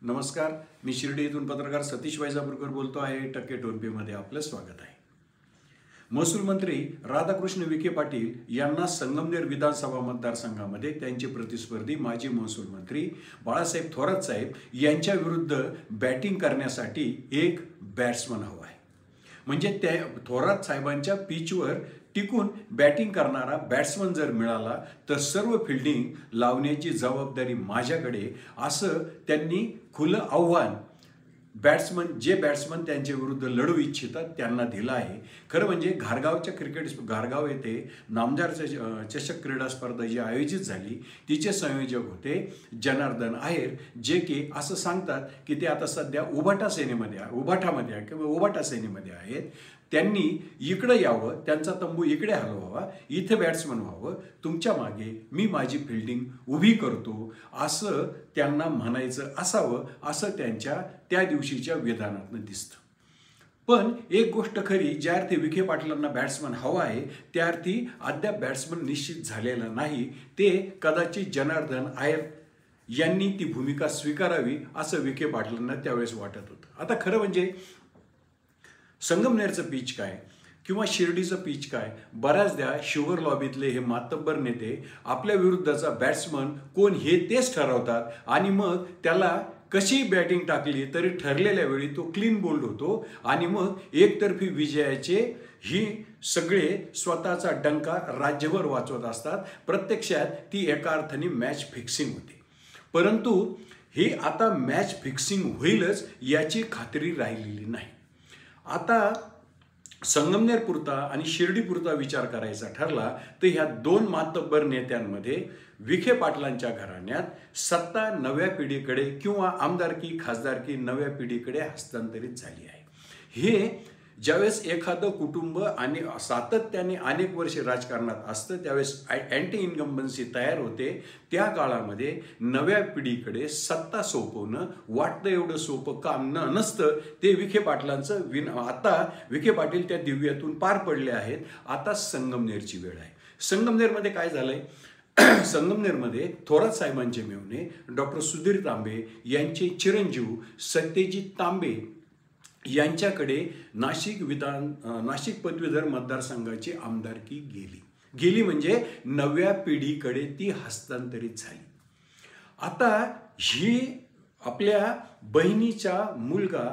नमस्कार, मी शिर्डी येथून पत्रकार सतीश वैजापूरकर बोलतो आहे. टक्के टोनपेमध्ये आपलं स्वागत आहे. महसूल मंत्री राधाकृष्ण विखे पाटील यांना संगमनेर विधानसभा मतदारसंघामध्ये त्यांचे प्रतिस्पर्धी माजी महसूल मंत्री बाळासाहेब थोरात साहेब यांच्या विरुद्ध बॅटिंग करण्यासाठी एक बॅट्समन हवा आहे. म्हणजे त्या थोरात साहेबांच्या पिचवर टिकून बॅटिंग करणारा बॅट्समन जर मिळाला तर सर्व फिल्डिंग लावण्याची जबाबदारी माझ्याकडे, असं त्यांनी खुलं आव्हान जे बॅट्समन त्यांच्या विरुद्ध लढू इच्छितात त्यांना दिलं आहे. खरं म्हणजे घारगाव येथे नामदार चषक क्रीडा स्पर्धा जी आयोजित झाली तिचे संयोजक होते जनार्दन आहेर, जे की असं सांगतात की ते आता सध्या उबाटा सेनेमध्ये आहेत. त्यांनी इकडे यावं, त्यांचा तंबू इकडे हलवावा, इथे बॅट्समन व्हावं, तुमच्या मागे मी माझी फिल्डिंग उभी करतो असं त्यांना म्हणायचं असावं, असं त्यांच्या त्या दिवशीच्या विधानातनं दिसतं. पण एक गोष्ट खरी, ज्या अर्थी विखे पाटलांना बॅट्समन हवा आहे त्या अर्थी अद्याप बॅट्समन निश्चित झालेला नाही. ते कदाचित जनार्दन आहेर यांनी ती भूमिका स्वीकारावी असं विखे पाटलांना त्यावेळेस वाटत होतं. आता खरं म्हणजे संगमनेरचं पिच काय किंवा शिर्डीचं पिच काय, बऱ्याचदा शुगर लॉबीतले हे मातब्बर नेते आपल्या विरुद्धचा बॅट्समन कोण हे तेच ठरवतात आणि मग त्याला कशी बॅटिंग टाकली तरी ठरलेल्या वेळी तो क्लीन बोल्ड होतो आणि मग एकतर्फी विजयाचे ही सगळे स्वतःचा डंका राज्यभर वाजवत असतात. प्रत्यक्षात ती एका अर्थाने मॅच फिक्सिंग होते. परंतु हे आता मॅच फिक्सिंग होईलच याची खात्री राहिलेली नाही. आता संगमनेरपुरता आणि शिर्डीपुरता विचार करायचा ठरला तर ह्या दोन मातब्बर नेत्यांमध्ये विखे पाटलांच्या घराण्यात सत्ता नव्या पिढीकडे किंवा आमदारकी खासदारकी नव्या पिढीकडे हस्तांतरित झाली आहे. हे ज्यावेळेस एखादं कुटुंब आणि सातत्याने अनेक वर्षे राजकारणात असतं त्यावेळेस अँटी इन्कम्बन्सी तयार होते. त्या काळामध्ये नव्या पिढीकडे सत्ता सोपवणं वाटतं एवढं सोपं काम नसतं. ते विखे पाटलांचं आता विखे पाटील त्या दिव्यातून पार पडले आहेत. आता संगमनेरची वेळ आहे. संगमनेरमध्ये काय झालंय, संगमनेरमध्ये थोरात साहेबांचे मेव्हणे डॉक्टर सुधीर तांबे यांचे चिरंजीव सत्यजित तांबे यांच्याकडे नाशिक पदवीधर मतदारसंघाची आमदारकी गेली म्हणजे नव्या पिढीकडे ती हस्तांतरित झाली. आता ही आपल्या बहिणीचा मुलगा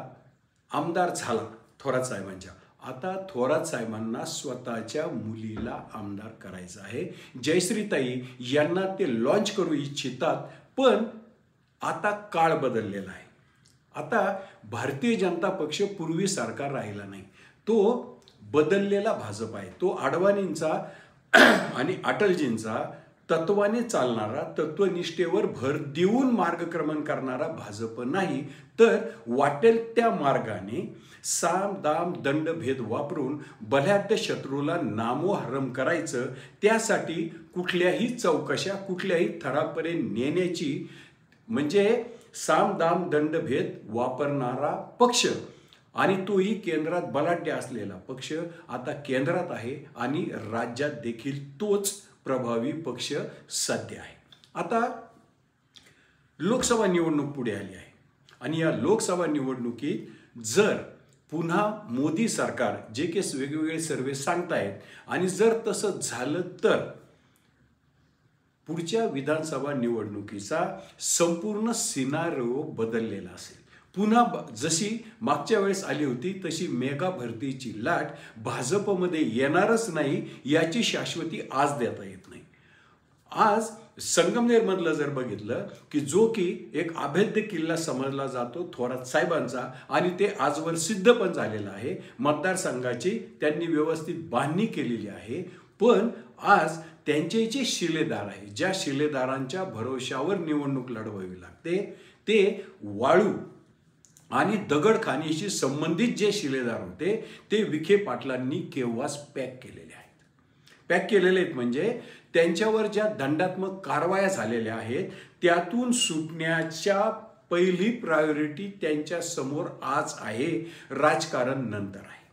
आमदार झाला थोरात साहेबांच्या. आता थोरात साहेबांना स्वतःच्या मुलीला आमदार करायचं आहे. जयश्रीताई यांना ते लॉन्च करू इच्छितात, पण आता काळ बदललेला आहे. आता भारतीय जनता पक्ष पूर्वीसारखा राहिला नाही. तो बदललेला भाजप आहे. तो अडवाणींचा आणि अटलजींचा तत्वाने चालणारा, तत्वनिष्ठेवर भर देऊन मार्गक्रमण करणारा भाजप नाही, तर वाटेल त्या मार्गाने साम दाम दंड भेद वापरून बलाढ्य शत्रूला नामोहरम करायचं, त्यासाठी कुठल्याही चौकशा कुठल्याही थरापर्यंत नेण्याची, म्हणजे साम दाम दंड भेद वापरणारा पक्ष आणि तोही केंद्रात बलाढ्य असलेला पक्ष आता केंद्रात आहे आणि राज्यात देखील तोच प्रभावी पक्ष सध्या आहे. आता लोकसभा निवडणूक पुढे आली आहे आणि या लोकसभा निवडणुकीत जर पुन्हा मोदी सरकार, जे की वेगवेगळे सर्वे सांगतायत, आणि जर तसं झालं तर पुढच्या विधानसभा निवडणुकीचा संपूर्ण सिनारिओ बदललेला असेल. पुन्हा जशी मागच्या वेळेस आली होती तशी मेगा भरतीची लाट भाजपमध्ये येणारच नाही याची शाश्वती आज देता येत नाही. आज संगमनेरमधलं जर बघितलं की जो की एक अभेद्य किल्ला समजला जातो थोरात साहेबांचा, आणि ते आजवर सिद्ध पण झालेलं आहे. मतदारसंघाची त्यांनी व्यवस्थित बांधणी केलेली आहे. पण आज त्यांचे जे शिलेदार आहे, ज्या शिलेदारांच्या भरोशावर निवडणूक लढवावी लागते, ते वाळू आणि दगडखानीशी संबंधित जे शिलेदार होते ते विखे पाटलांनी केव्हाच पॅक केलेले आहेत. म्हणजे त्यांच्यावर ज्या दंडात्मक कारवाया झालेल्या आहेत त्यातून सुटण्याच्या पहिली प्रायोरिटी त्यांच्या समोर आज आहे. राजकारण नंतर आहे.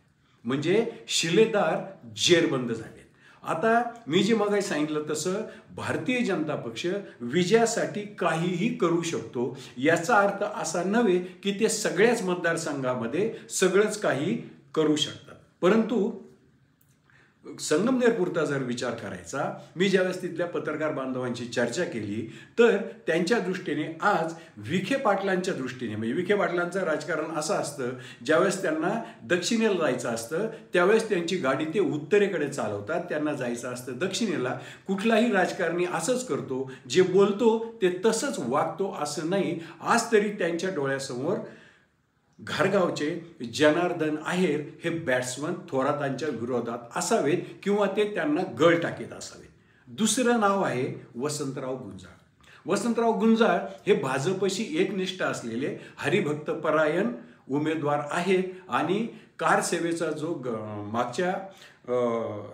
म्हणजे शिलेदार जेरबंद झालेत. आता मी जे मगाशी सांगितलं तसं भारतीय जनता पक्ष विजयासाठी काहीही करू शकतो. याचा अर्थ असा नव्हे की ते सगळ्याच मतदारसंघामध्ये सगळंच काही करू शकतात. परंतु संगमनेरपुरता जर विचार करायचा, मी ज्यावेळेस तिथल्या पत्रकार बांधवांची चर्चा केली तर त्यांच्या दृष्टीने आज विखे पाटलांच्या दृष्टीने, म्हणजे विखे पाटलांचं राजकारण असं असतं, ज्यावेळेस त्यांना दक्षिणेला जायचं असतं त्यावेळेस त्यांची गाडी ते उत्तरेकडे चालवतात, त्यांना जायचं असतं दक्षिणेला. कुठलाही राजकारणी असंच करतो, जे बोलतो ते तसंच वागतो असं नाही. आज तरी त्यांच्या डोळ्यासमोर घारगावचे जनार्दन आहेर हे बॅट्समन थोरातांच्या विरोधात असावेत किंवा ते त्यांना गळ टाकीत असावेत. दुसरं नाव आहे वसंतराव गुंजाळ. वसंतराव गुंजाळ हे भाजपशी एकनिष्ठ असलेले हरिभक्त परायण उमेदवार आहेत आणि कार सेवेचा जो मागच्या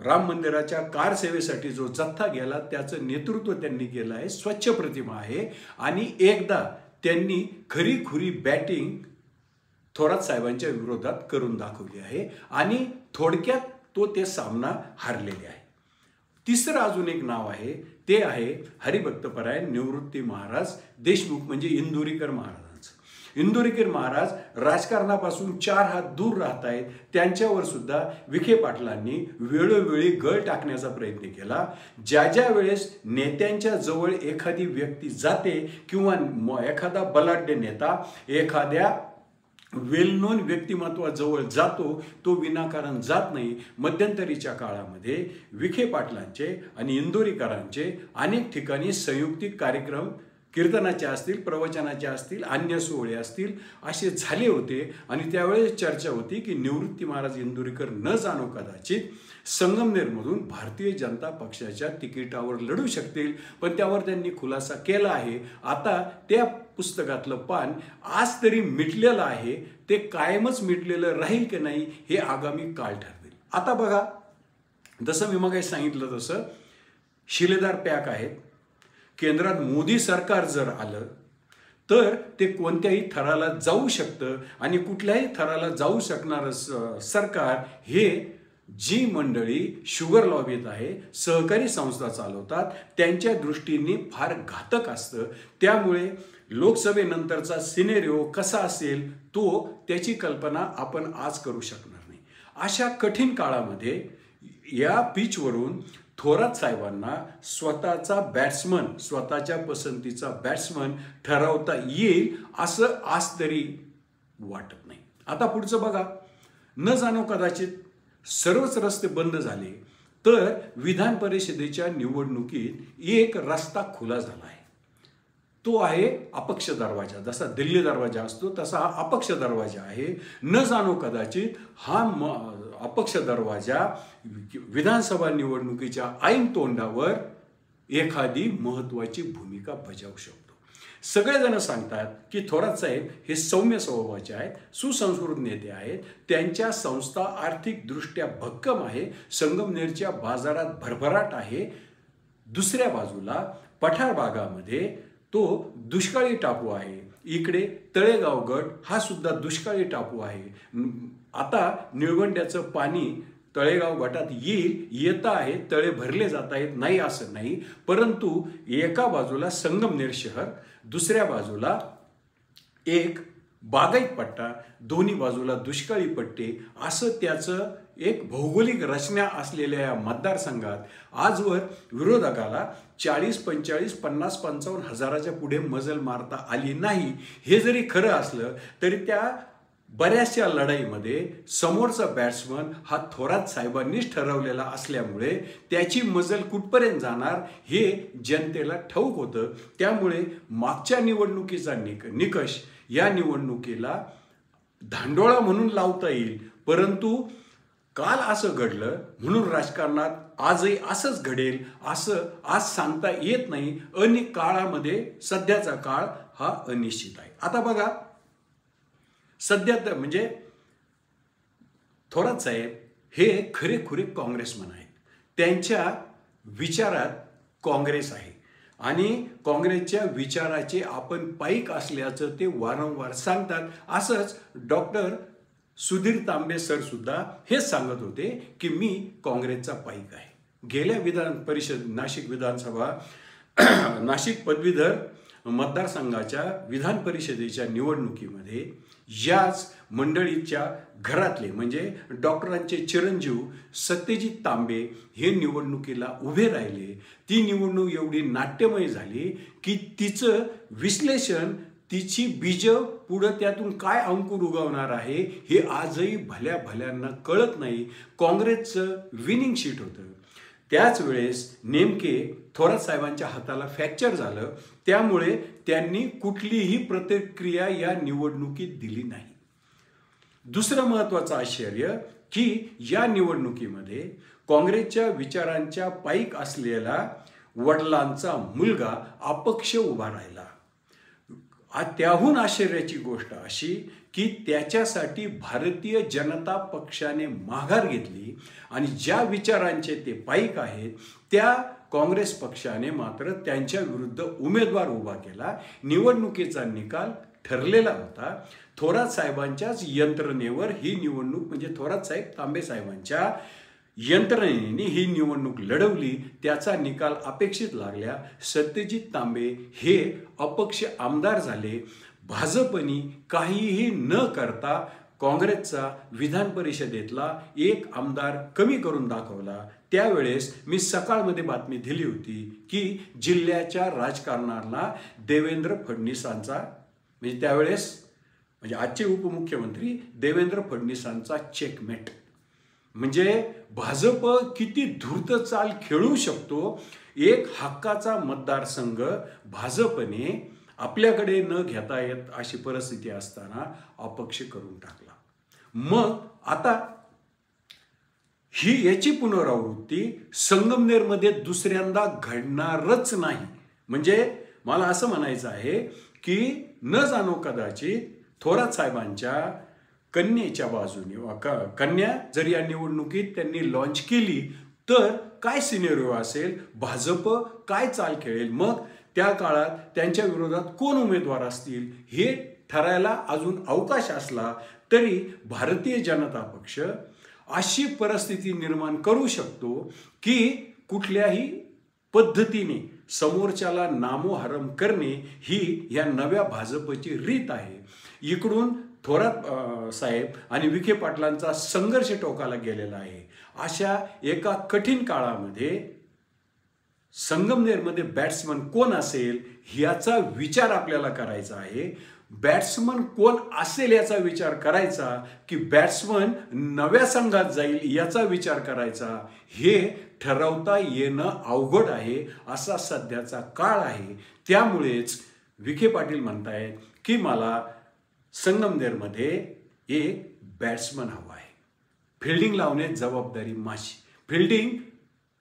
राम मंदिराच्या कार सेवेसाठी जो जथ्था गेला त्याचं नेतृत्व त्यांनी केलं आहे. स्वच्छ प्रतिमा आहे आणि एकदा त्यांनी खरीखुरी बॅटिंग थोरात साहेबांच्या विरोधात करून दाखवली आहे आणि थोडक्यात ते सामना हारलेले आहे. तिसरं अजून एक नाव आहे, ते आहे हरिभक्तपरायण निवृत्ती महाराज देशमुख, म्हणजे इंदुरीकर महाराजांचं. इंदुरीकर महाराज राजकारणापासून 4 हात दूर राहत आहेत. त्यांच्यावर सुद्धा विखे पाटलांनी वेळोवेळी गळ टाकण्याचा प्रयत्न केला. ज्या वेळेस नेत्यांच्या जवळ एखादी व्यक्ती जाते किंवा एखादा बलाढ्य नेता एखाद्या वेल नोन व्यक्तिमत्वाजवळ जातो, तो विनाकारण जात नाही. मध्यंतरीच्या काळामध्ये विखे पाटलांचे आणि इंदोरीकरांचे अनेक ठिकाणी संयुक्तिक कार्यक्रम कीर्तनाचे असतील, प्रवचनाचे असतील, अन्य सोहळे असतील असे झाले होते आणि त्यावेळेस चर्चा होती की निवृत्ती महाराज इंदुरीकर न जाणो कदाचित संगमनेरमधून भारतीय जनता पक्षाच्या तिकिटावर लढू शकतील. पण त्यावर त्यांनी खुलासा केला आहे. आता त्या पुस्तकातलं पान आज तरी मिटलेलं आहे, ते कायमच मिटलेलं राहील की नाही हे आगामी काळ ठरवेल. आता बघा, जसं मी मग सांगितलं तसं शिलेदार पॅक आहेत. केंद्रात मोदी सरकार जर आलं तर ते कोणत्याही थराला जाऊ शकतं आणि कुठल्याही थराला जाऊ शकणारं सरकार हे जी मंडळी शुगर लॉबीत आहे, सहकारी संस्था चालवतात, त्यांच्या दृष्टीने फार घातक असतं. त्यामुळे लोकसभेनंतरचा सिनेरिओ कसा असेल त्याची कल्पना आपण आज करू शकणार नाही. अशा कठीण काळामध्ये या पिचवरून थोरात साहेबांना स्वतःचा बॅट्समन, स्वतःच्या पसंतीचा बॅट्समन ठरवता येईल असं आज तरी वाटत नाही. आता पुढचं बघा, न जाणो कदाचित सर्वच रस्ते बंद झाले तर विधान परिषदेच्या निवडणुकीत एक रस्ता खुला झाला आहे. तो आहे अपक्ष दरवाजा. जसा दिल्ली दरवाजा असतो तसा हा अपक्ष दरवाजा आहे. न जाणो कदाचित हा अपक्ष दरवाजा विधानसभा निवडणुकीच्या ऐन तोंडावर एखादी महत्त्वाची भूमिका बजावू शकतो. सगळेजण सांगतात की थोरात साहेब हे सौम्य स्वभावाचे आहेत, सुसंस्कृत नेते आहेत, त्यांच्या संस्था आर्थिकदृष्ट्या भक्कम आहे, संगमनेरच्या बाजारात भरभराट आहे. दुसऱ्या बाजूला पठार भागामध्ये तो दुष्काळी टापू आहे. इकडे तळेगाव गट हा सुद्धा दुष्काळी टापू आहे. आता निळवंड्याचं पाणी तळेगाव गटात येत आहे, तळे भरले जात आहेत, नाही असं नाही. परंतु एका बाजूला संगमनेर शहर, दुसऱ्या बाजूला एक बागायत पट्टा, दोन्ही बाजूला दुष्काळी पट्टे, असं त्याचं एक भौगोलिक रचना असलेल्या या मतदारसंघात आजवर विरोधकाला 40, 45, 50, 55 हजाराच्या पुढे मजल मारता आली नाही. हे जरी खरं असलं तरी त्या बऱ्याचशा लढाईमध्ये समोरचा बॅट्समन हा थोरात साहेबांनीच ठरवलेला असल्यामुळे त्याची मजल कुठपर्यंत जाणार हे जनतेला ठाऊक होतं. त्यामुळे मागच्या निवडणुकीचा निकष या निवडणुकीला धांडोळा म्हणून लावता येईल. परंतु काल असं घडलं म्हणून राजकारणात आजही असंच घडेल असं आज सांगता येत नाही. काळामध्ये सध्याचा काळ हा अनिश्चित आहे. आता बघा, सध्या तर म्हणजे थोरात साहेब हे खरेखुरे काँग्रेसमन आहेत. त्यांच्या विचारात काँग्रेस आहे आणि काँग्रेसच्या विचाराचे आपण पाईक असल्याचं ते वारंवार सांगतात. असंच डॉक्टर सुधीर तांबे सर सुद्धा हेच सांगत होते की मी काँग्रेसचा पाईक आहे. गेल्या विधान परिषद नाशिक विधानसभा नाशिक पदवीधर मतदारसंघाच्या विधान परिषदेच्या निवडणुकीमध्ये याच मंडळीच्या घरातले म्हणजे डॉक्टरांचे चिरंजीव सत्यजित तांबे हे निवडणुकीला उभे राहिले। ती निवडणूक एवढी नाट्यमय झाली की तिचं विश्लेषण, तिची बीज पुढं त्यातून काय अंकुर उगवणार आहे हे आजही भल्या भल्यांना कळत नाही। काँग्रेसचं विनिंग शीट होतं। त्याच वेळेस नेमके थोरात साहेबांच्या हाताला फ्रॅक्चर झालं, त्यामुळे त्यांनी कुठलीही प्रतिक्रिया या निवडणुकीत दिली नाही। दुसरं महत्त्वाचं आश्चर्य की या निवडणुकीमध्ये काँग्रेसच्या विचारांच्या पायीक असलेला वडिलांचा मुलगा अपक्ष उभा राहिला। त्याहून आश्चर्याची गोष्ट अशी की त्याच्यासाठी भारतीय जनता पक्षाने माघार घेतली आणि ज्या विचारांचे ते पाईक आहेत त्या काँग्रेस पक्षाने मात्र त्यांच्या विरुद्ध उमेदवार उभा केला। निवडणुकीचा निकाल ठरलेला होता। थोरात साहेबांच्याच यंत्रणेवर ही निवडणूक म्हणजे थोरात साहेब तांबे साहेबांच्या यंत्रणेने ही निवडणूक लढवली, त्याचा निकाल अपेक्षित लागल्या। सत्यजित तांबे हे अपक्ष आमदार झाले। भाजपने काहीही न करता काँग्रेसचा विधान परिषदेतला एक आमदार कमी करून दाखवला। त्यावेळेस मी सकाळमध्ये बातमी दिली होती की जिल्ह्याच्या राजकारणाला देवेंद्र फडणवीसांचा म्हणजे त्यावेळेस म्हणजे आजचे उपमुख्यमंत्री देवेंद्र फडणवीसांचा चेकमेट, म्हणजे भाजप किती धूर्त चाल खेळू शकतो। एक हक्काचा मतदारसंघ भाजपने आपल्याकडे न घेता येत अशी परिस्थिती असताना अपक्ष करून टाकला। मग आता ही याची पुनरावृत्ती संगमनेरमध्ये दुसऱ्यांदा घडणारच नाही। म्हणजे मला असं म्हणायचं आहे की न जाणो कदाचित थोरात साहेबांच्या कन्येच्या बाजूने कन्या जर या निवडणुकीत त्यांनी लॉन्च केली तर काय सिनेरिओ असेल, भाजप काय चाल खेळेल, मग त्या काळात त्यांच्या विरोधात कोण उमेदवार असतील हे ठरायला अजून अवकाश असला तरी भारतीय जनता पक्ष अशी परिस्थिती निर्माण करू शकतो की कुठल्याही पद्धतीने समोरच्याला नामोहरम करणे ही या नव्या भाजपची रीत आहे। इकडून थोरात साहेब आणि विखे पाटलांचा संघर्ष टोकाला गेलेला आहे। अशा एका कठीण काळामध्ये संगमनेरमध्ये बॅट्समन कोण असेल याचा विचार आपल्याला करायचा आहे। बॅट्समन कोण असेल याचा विचार करायचा की बॅट्समन नव्या संघात जाईल याचा विचार करायचा, हे ठरवता येणं अवघड आहे असा सध्याचा काळ आहे। त्यामुळेच विखे पाटील म्हणतायत की मला संगमनेरमध्ये एक बॅट्समन हवा आहे। फिल्डिंग लावण्याची जबाबदारी माझी। फिल्डिंग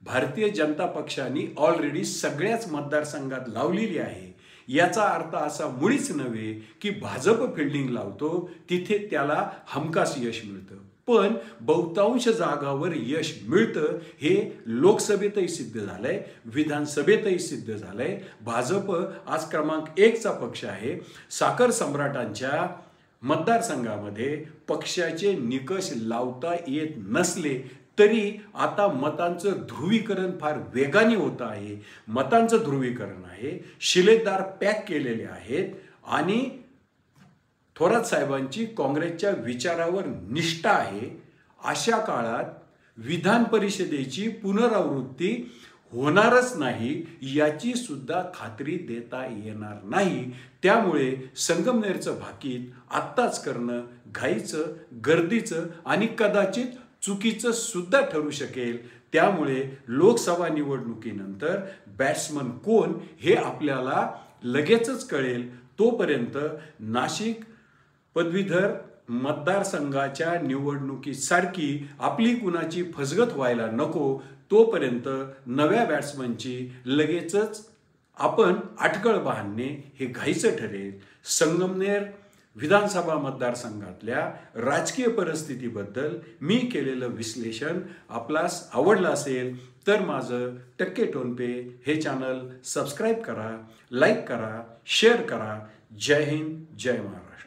भारतीय जनता पक्षाने ऑलरेडी सगळ्याच मतदारसंघात लावलेली आहे। याचा अर्थ असा मुळीच नव्हे की भाजप फिल्डिंग लावतो तिथे त्याला हमखास यश मिळतं, पण बहुतांश जागावर यश मिळतं हे लोकसभेतही सिद्ध झालंय, विधानसभेतही सिद्ध झालंय। भाजप आज क्रमांक 1 चा पक्ष आहे। साखर सम्राटांच्या मतदारसंघामध्ये पक्षाचे निकष लावता येत नसले तरी आता मतांचं ध्रुवीकरण फार वेगाने होत आहे। मतांचं ध्रुवीकरण आहे, शिलेदार पॅक केलेले आहेत आणि थोरात साहेबांची काँग्रेसच्या विचारावर निष्ठा आहे। अशा काळात विधान परिषदेची पुनरावृत्ती होणारच नाही याची सुद्धा खात्री देता येणार नाही। त्यामुळे संगमनेरचं भाकीत आत्ताच करणं घाईचं, गर्दीचं आणि कदाचित चुकीचं सुद्धा ठरू शकेल। त्यामुळे लोकसभा निवडणुकीनंतर बॅट्समन कोण हे आपल्याला लगेचच कळेल। तोपर्यंत नाशिक पदवीधर मतदारसंघाच्या निवडणुकीसारखी आपली कुणाची फसगत व्हायला नको। तोपर्यंत नव्या बॅट्समनची लगेचच आपण अटकळ बांधणे हे घाईचं ठरेल। संगमनेर विधानसभा मतदारसंघातल्या राजकीय परिस्थितीबद्दल मी केलेलं विश्लेषण आपल्यास आवडलं असेल तर माझं टक्के टोनपे हे चॅनल सबस्क्राईब करा, लाईक करा, शेअर करा। जय हिंद, जय महाराष्ट्र।